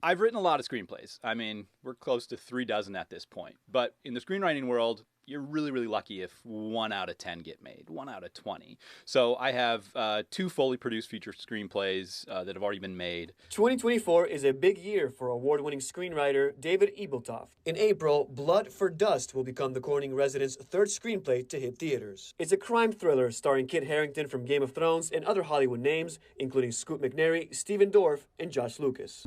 I've written a lot of screenplays. I mean, we're close to 3 dozen at this point. But in the screenwriting world, you're really, really lucky if 1 out of 10 get made, 1 out of 20. So I have 2 fully produced feature screenplays that have already been made. 2024 is a big year for award-winning screenwriter David Ebeltoft. In April, Blood for Dust will become the Corning resident's 3rd screenplay to hit theaters. It's a crime thriller starring Kit Harrington from Game of Thrones and other Hollywood names, including Scoot McNairy, Stephen Dorff, and Josh Lucas.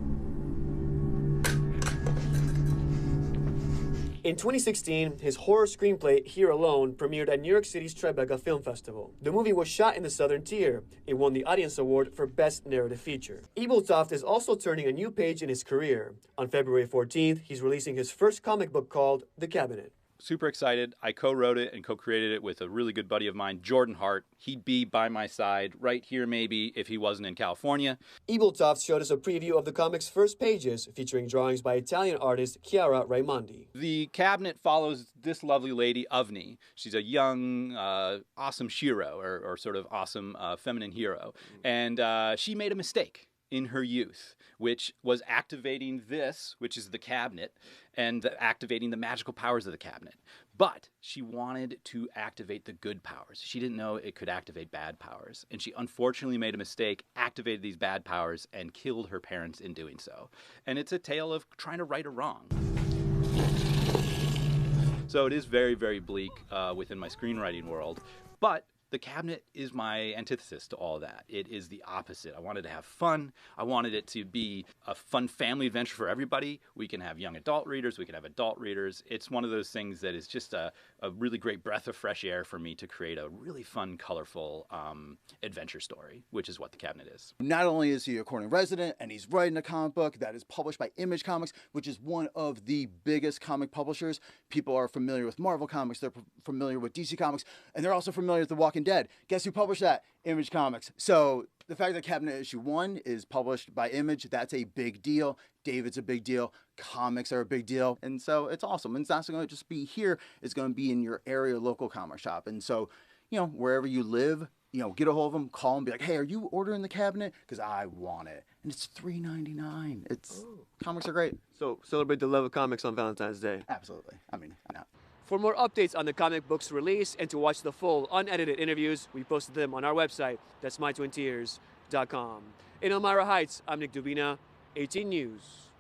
In 2016, his horror screenplay, Here Alone, premiered at New York City's Tribeca Film Festival. The movie was shot in the Southern Tier. It won the Audience Award for Best Narrative Feature. Ebeltoft is also turning a new page in his career. On February 14th, he's releasing his first comic book called The Cabinet. Super excited. I co-wrote it and co-created it with a really good buddy of mine, Jordan Hart. He'd be by my side right here maybe if he wasn't in California. Ebeltoft showed us a preview of the comic's first pages, featuring drawings by Italian artist Chiara Raimondi. The Cabinet follows this lovely lady, Avni. She's a young, awesome shiro, or sort of awesome feminine hero. And she made a mistake in her youth, which was activating this, which is the cabinet, and activating the magical powers of the cabinet. But she wanted to activate the good powers. She didn't know it could activate bad powers. And she unfortunately made a mistake, activated these bad powers, and killed her parents in doing so. And it's a tale of trying to right a wrong. So it is very, very bleak within my screenwriting world. But The Cabinet is my antithesis to all that. It is the opposite. I wanted to have fun. I wanted it to be a fun family adventure for everybody. We can have young adult readers. We can have adult readers. It's one of those things that is just a really great breath of fresh air for me to create a really fun, colorful adventure story, which is what The Cabinet is. Not only is he a Corning resident, and he's writing a comic book that is published by Image Comics, which is one of the biggest comic publishers. People are familiar with Marvel Comics. They're familiar with DC Comics, and they're also familiar with The Walking Dead. Guess who published that? Image Comics. So the fact that Cabinet Issue 1 is published by Image, that's a big deal. David's a big deal. Comics are a big deal. And so it's awesome. And it's not going to just be here. It's going to be in your area local comic shop. And so, you know, wherever you live, you know, get a hold of them, call them, be like, hey, are you ordering The Cabinet? Because I want it. And it's $3.99. It's comics are great. So celebrate the love of comics on Valentine's Day. Absolutely. I mean, no. For more updates on the comic book's release and to watch the full unedited interviews, we posted them on our website. That's mytwintears.com. In ELMIRA Heights, I'm Nick Dubina, 18 News.